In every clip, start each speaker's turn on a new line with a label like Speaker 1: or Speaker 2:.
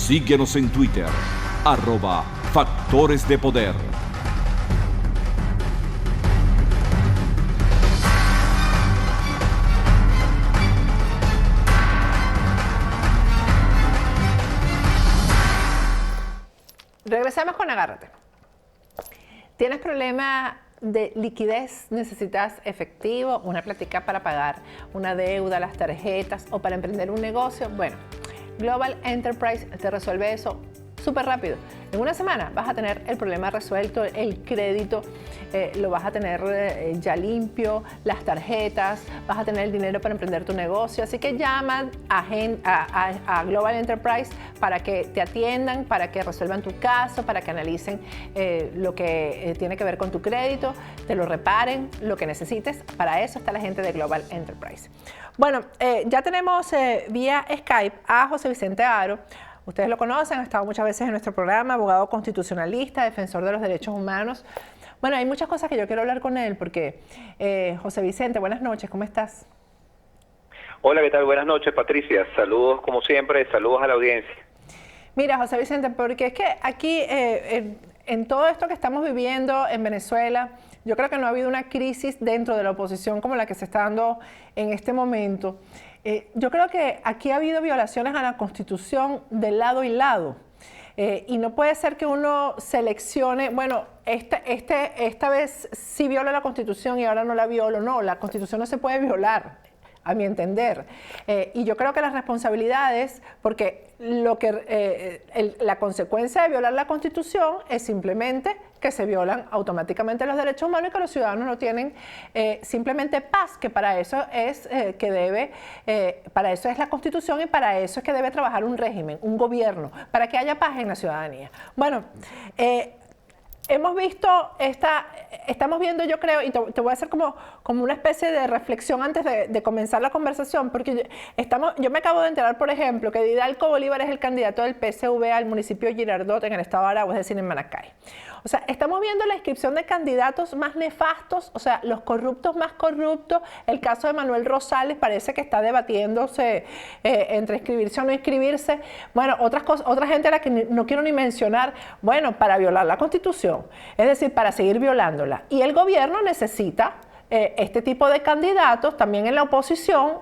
Speaker 1: Síguenos en Twitter, @Factores de Poder.
Speaker 2: Regresamos con Agárrate. ¿Tienes problema de liquidez? ¿Necesitas efectivo, una plática para pagar una deuda, las tarjetas o para emprender un negocio? Bueno, Global Enterprise te resuelve eso súper rápido. En una semana vas a tener el problema resuelto, el crédito lo vas a tener ya limpio, las tarjetas, vas a tener el dinero para emprender tu negocio. Así que llama a Global Enterprise para que te atiendan, para que resuelvan tu caso, para que analicen lo que tiene que ver con tu crédito, te lo reparen, lo que necesites. Para eso está la gente de Global Enterprise. Bueno, ya tenemos vía Skype a José Vicente Aro. Ustedes lo conocen, ha estado muchas veces en nuestro programa, abogado constitucionalista, defensor de los derechos humanos. Bueno, hay muchas cosas que yo quiero hablar con él porque, José Vicente, buenas noches, ¿cómo estás?
Speaker 3: Hola, ¿qué tal? Buenas noches, Patricia. Saludos, como siempre, saludos a la audiencia.
Speaker 2: Mira, José Vicente, porque es que aquí, en todo esto que estamos viviendo en Venezuela, yo creo que no ha habido una crisis dentro de la oposición como la que se está dando en este momento. Yo creo que aquí ha habido violaciones a la Constitución de lado y lado. Y no puede ser que uno seleccione, bueno, esta vez sí viola la Constitución y ahora no la violo. No, la Constitución no se puede violar, a mi entender. Y yo creo que las responsabilidades, porque la consecuencia de violar la Constitución es simplemente que se violan automáticamente los derechos humanos y que los ciudadanos no tienen simplemente paz, que para eso es para eso es la Constitución y para eso es que debe trabajar un régimen, un gobierno, para que haya paz en la ciudadanía. Bueno, hemos visto estamos viendo, yo creo, y te voy a hacer como una especie de reflexión antes de comenzar la conversación, porque yo me acabo de enterar, por ejemplo, que Didalco Bolívar es el candidato del PSV al municipio de Girardot en el estado de Aragua, es decir, en Maracay. O sea, estamos viendo la inscripción de candidatos más nefastos, o sea, los corruptos más corruptos. El caso de Manuel Rosales parece que está debatiéndose entre inscribirse o no inscribirse. Bueno, otra gente a la que no quiero ni mencionar, bueno, para violar la Constitución, es decir, para seguir violándola. Y el gobierno necesita este tipo de candidatos también en la oposición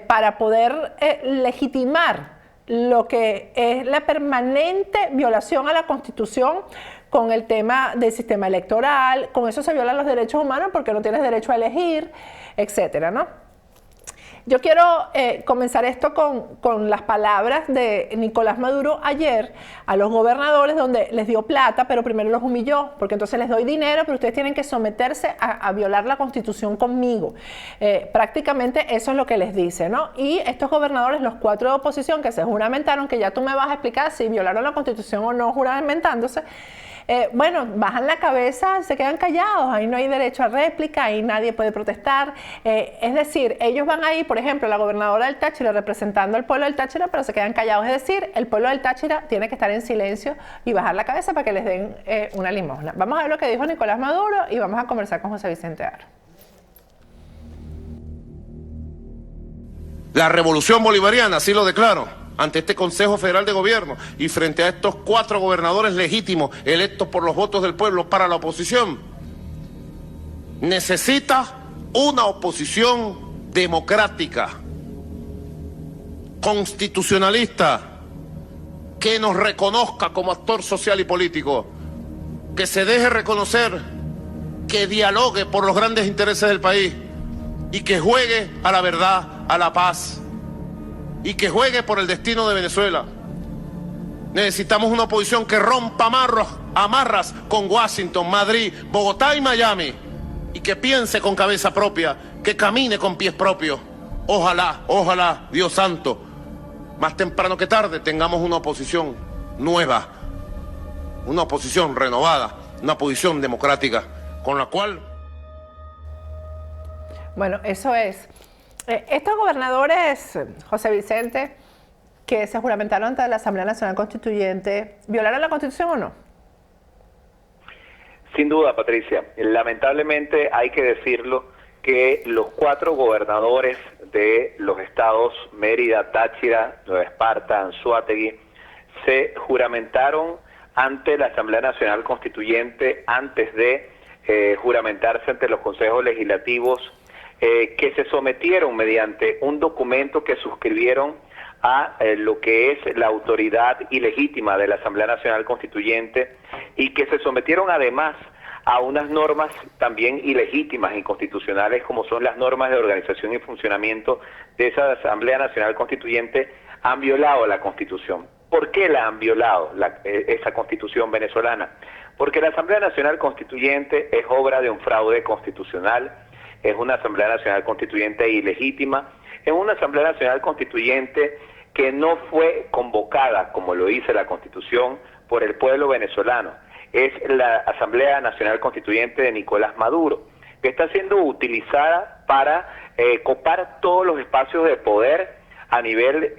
Speaker 2: para poder legitimar lo que es la permanente violación a la Constitución con el tema del sistema electoral. Con eso se violan los derechos humanos porque no tienes derecho a elegir, etcétera, ¿no? Yo quiero comenzar esto con las palabras de Nicolás Maduro ayer a los gobernadores, donde les dio plata, pero primero los humilló, porque entonces les doy dinero, pero ustedes tienen que someterse a violar la Constitución conmigo. Prácticamente eso es lo que les dice, ¿no? Y estos gobernadores, los 4 de oposición que se juramentaron, que ya tú me vas a explicar si violaron la Constitución o no juramentándose, bueno, bajan la cabeza, se quedan callados, ahí no hay derecho a réplica, ahí nadie puede protestar. Es decir, ellos van ahí, por ejemplo, la gobernadora del Táchira representando al pueblo del Táchira, pero se quedan callados. Es decir, el pueblo del Táchira tiene que estar en silencio y bajar la cabeza para que les den una limosna. Vamos a ver lo que dijo Nicolás Maduro y vamos a conversar con José Vicente Aro.
Speaker 4: La revolución bolivariana, así lo declaro, ante este Consejo Federal de Gobierno y frente a estos 4 gobernadores legítimos electos por los votos del pueblo para la oposición, necesita una oposición democrática, constitucionalista, que nos reconozca como actor social y político, que se deje reconocer, que dialogue por los grandes intereses del país y que juegue a la verdad, a la paz, y que juegue por el destino de Venezuela. Necesitamos una oposición que rompa amarras con Washington, Madrid, Bogotá y Miami, y que piense con cabeza propia, que camine con pies propios. Ojalá, Dios santo, más temprano que tarde tengamos una oposición nueva, una oposición renovada, una oposición democrática, con la cual...
Speaker 2: Bueno, eso es. Estos gobernadores, José Vicente, que se juramentaron ante la Asamblea Nacional Constituyente, ¿violaron la Constitución o no?
Speaker 3: Sin duda, Patricia. Lamentablemente hay que decirlo que los 4 gobernadores de los estados Mérida, Táchira, Nueva Esparta, Anzoátegui, se juramentaron ante la Asamblea Nacional Constituyente antes de juramentarse ante los consejos legislativos, que se sometieron mediante un documento que suscribieron a lo que es la autoridad ilegítima de la Asamblea Nacional Constituyente, y que se sometieron además a unas normas también ilegítimas e inconstitucionales, como son las normas de organización y funcionamiento de esa Asamblea Nacional Constituyente, han violado la Constitución. ¿Por qué la han violado, esa Constitución venezolana? Porque la Asamblea Nacional Constituyente es obra de un fraude constitucional, es una Asamblea Nacional Constituyente ilegítima, es una Asamblea Nacional Constituyente que no fue convocada, como lo dice la Constitución, por el pueblo venezolano. Es la Asamblea Nacional Constituyente de Nicolás Maduro, que está siendo utilizada para copar todos los espacios de poder a nivel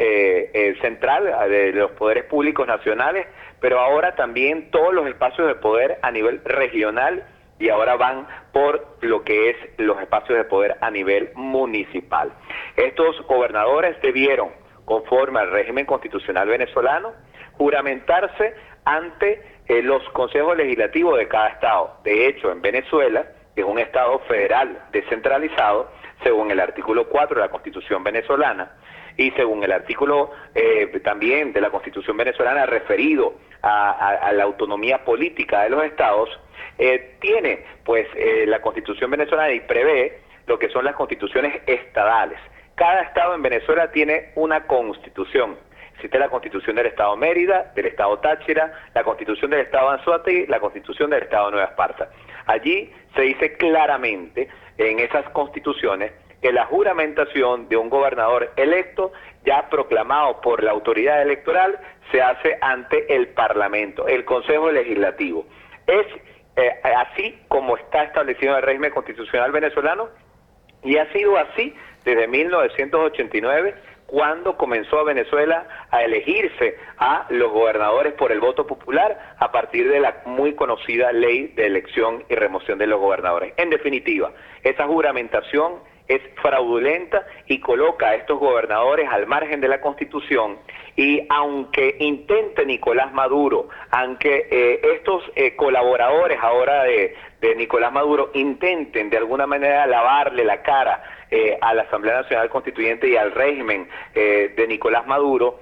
Speaker 3: central de los poderes públicos nacionales, pero ahora también todos los espacios de poder a nivel regional, y ahora van por lo que es los espacios de poder a nivel municipal. Estos gobernadores debieron, conforme al régimen constitucional venezolano, juramentarse ante los consejos legislativos de cada estado. De hecho, en Venezuela, que es un estado federal descentralizado, según el artículo 4 de la Constitución venezolana, y según el artículo también de la Constitución venezolana referido a la autonomía política de los estados, tiene pues la Constitución venezolana y prevé lo que son las constituciones estadales. Cada estado en Venezuela tiene una constitución. Existe la Constitución del Estado Mérida, del Estado Táchira, la Constitución del Estado Anzoátegui, la Constitución del Estado Nueva Esparta. Allí se dice claramente en esas constituciones que la juramentación de un gobernador electo, ya proclamado por la autoridad electoral, se hace ante el Parlamento, el Consejo Legislativo. Es así como está establecido en el régimen constitucional venezolano, y ha sido así desde 1989, cuando comenzó a Venezuela a elegirse a los gobernadores por el voto popular a partir de la muy conocida ley de elección y remoción de los gobernadores. En definitiva, esa juramentación es fraudulenta y coloca a estos gobernadores al margen de la Constitución, y aunque intente Nicolás Maduro, aunque estos colaboradores ahora de Nicolás Maduro intenten de alguna manera lavarle la cara a la Asamblea Nacional Constituyente y al régimen de Nicolás Maduro,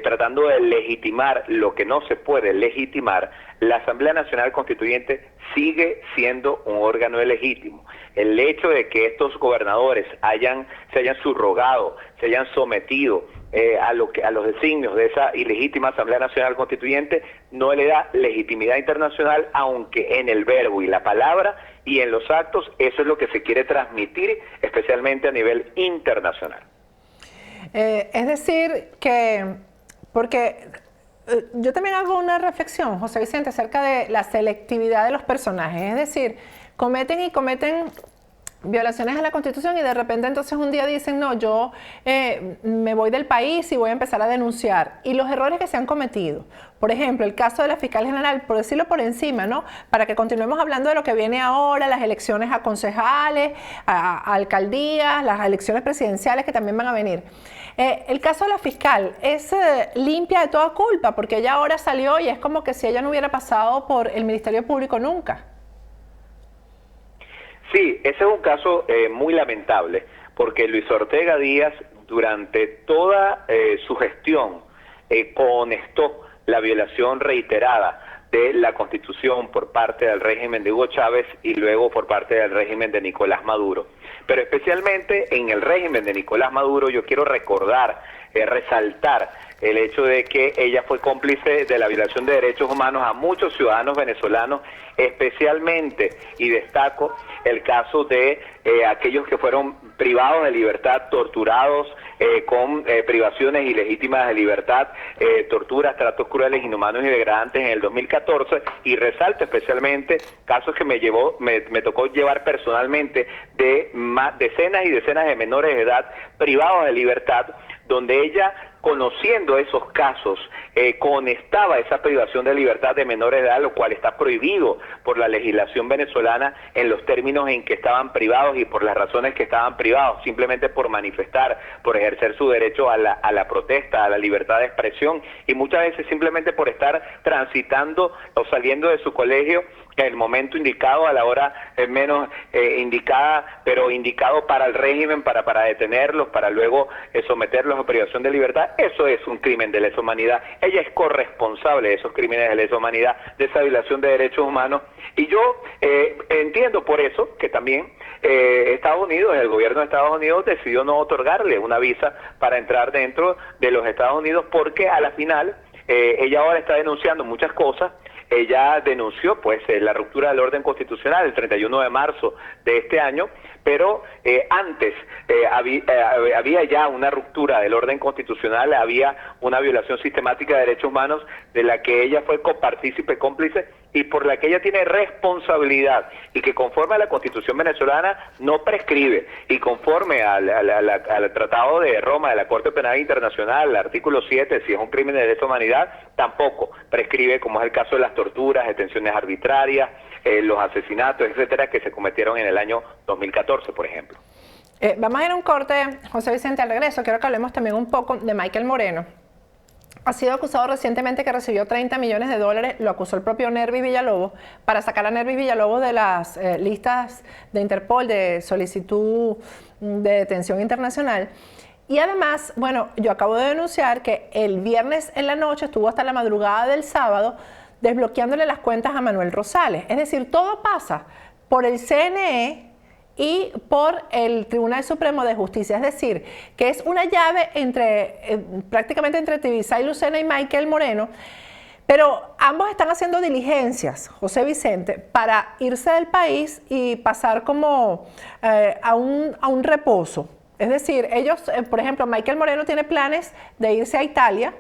Speaker 3: tratando de legitimar lo que no se puede legitimar, la Asamblea Nacional Constituyente sigue siendo un órgano ilegítimo. El hecho de que estos gobernadores se hayan subrogado, se hayan sometido a los designios de esa ilegítima Asamblea Nacional Constituyente no le da legitimidad internacional, aunque en el verbo y la palabra y en los actos eso es lo que se quiere transmitir, especialmente a nivel internacional.
Speaker 2: Es decir, que, porque yo también hago una reflexión, José Vicente, acerca de la selectividad de los personajes, es decir, cometen violaciones a la Constitución y de repente entonces un día dicen, no, yo me voy del país y voy a empezar a denunciar. Y los errores que se han cometido, por ejemplo, el caso de la fiscal general, por decirlo por encima, ¿no? Para que continuemos hablando de lo que viene ahora, las elecciones a concejales, a alcaldías, las elecciones presidenciales que también van a venir. El caso de la fiscal es limpia de toda culpa, porque ella ahora salió y es como que si ella no hubiera pasado por el Ministerio Público nunca.
Speaker 3: Sí, ese es un caso muy lamentable, porque Luis Ortega Díaz durante toda su gestión conestó la violación reiterada de la Constitución por parte del régimen de Hugo Chávez y luego por parte del régimen de Nicolás Maduro. Pero especialmente en el régimen de Nicolás Maduro yo quiero recordar, resaltar el hecho de que ella fue cómplice de la violación de derechos humanos a muchos ciudadanos venezolanos, especialmente, y destaco el caso de aquellos que fueron privados de libertad, torturados con privaciones ilegítimas de libertad, torturas, tratos crueles, inhumanos y degradantes en el 2014, y resalto especialmente casos que me tocó llevar personalmente de decenas y decenas de menores de edad privados de libertad, donde ella, conociendo esos casos, conectaba esa privación de libertad de menores de edad, lo cual está prohibido por la legislación venezolana en los términos en que estaban privados y por las razones que estaban privados, simplemente por manifestar, por ejercer su derecho a la protesta, a la libertad de expresión, y muchas veces simplemente por estar transitando o saliendo de su colegio en el momento indicado, a la hora menos indicada, pero indicado para el régimen, para detenerlos, para luego someterlos a privación de libertad. Eso es un crimen de lesa humanidad. Ella es corresponsable de esos crímenes de lesa humanidad, de esa violación de derechos humanos, y yo entiendo por eso que también Estados Unidos, el gobierno de Estados Unidos decidió no otorgarle una visa para entrar dentro de los Estados Unidos, porque a la final ella ahora está denunciando muchas cosas. Ella denunció pues la ruptura del orden constitucional el 31 de marzo de este año, pero antes había ya una ruptura del orden constitucional, había una violación sistemática de derechos humanos de la que ella fue copartícipe, cómplice, y por la que ella tiene responsabilidad, y que conforme a la Constitución venezolana no prescribe, y conforme al Tratado de Roma de la Corte Penal Internacional, el artículo 7, si es un crimen de lesa humanidad, tampoco prescribe, como es el caso de las torturas, detenciones arbitrarias, los asesinatos, etcétera, que se cometieron en el año 2014, por ejemplo.
Speaker 2: Vamos a ir a un corte, José Vicente. Al regreso quiero que hablemos también un poco de Michael Moreno. Ha sido acusado recientemente que recibió 30 millones de dólares, lo acusó el propio Nervi Villalobos, para sacar a Nervi Villalobos de las listas de Interpol de solicitud de detención internacional. Y además, bueno, yo acabo de denunciar que el viernes en la noche estuvo hasta la madrugada del sábado desbloqueándole las cuentas a Manuel Rosales. Es decir, todo pasa por el CNE y por el Tribunal Supremo de Justicia, es decir, que es una llave prácticamente entre Tibisay Lucena y Michael Moreno, pero ambos están haciendo diligencias, José Vicente, para irse del país y pasar como a un reposo. Es decir, ellos, por ejemplo, Michael Moreno tiene planes de irse a Italia,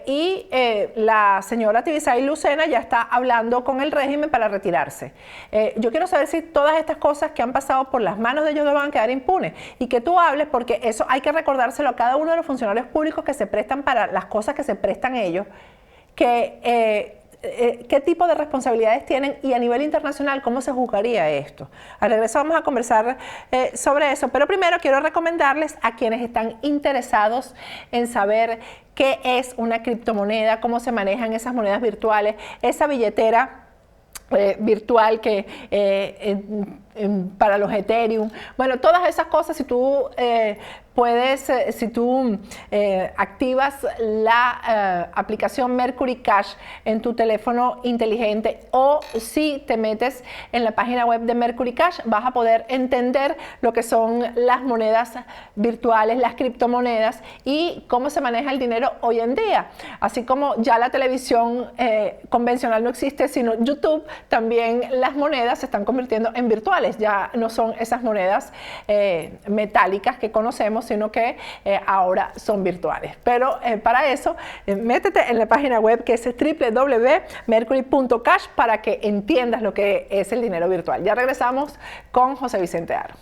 Speaker 2: y la señora Tibisay Lucena ya está hablando con el régimen para retirarse. Yo quiero saber si todas estas cosas que han pasado por las manos de ellos no van a quedar impunes, y que tú hables, porque eso hay que recordárselo a cada uno de los funcionarios públicos que se prestan para las cosas que se prestan ellos, que qué tipo de responsabilidades tienen, y a nivel internacional cómo se juzgaría esto. Al regreso vamos a conversar sobre eso, pero primero quiero recomendarles a quienes están interesados en saber qué es una criptomoneda, cómo se manejan esas monedas virtuales, esa billetera virtual que para los Ethereum, bueno, todas esas cosas. Si tú activas la aplicación Mercury Cash en tu teléfono inteligente, o si te metes en la página web de Mercury Cash, vas a poder entender lo que son las monedas virtuales, las criptomonedas, y cómo se maneja el dinero hoy en día. Así como ya la televisión convencional no existe, sino YouTube, también las monedas se están convirtiendo en virtuales. Ya no son esas monedas metálicas que conocemos, sino que ahora son virtuales. Pero para eso, métete en la página web, que es www.mercury.cash, para que entiendas lo que es el dinero virtual. Ya regresamos con José Vicente Aro.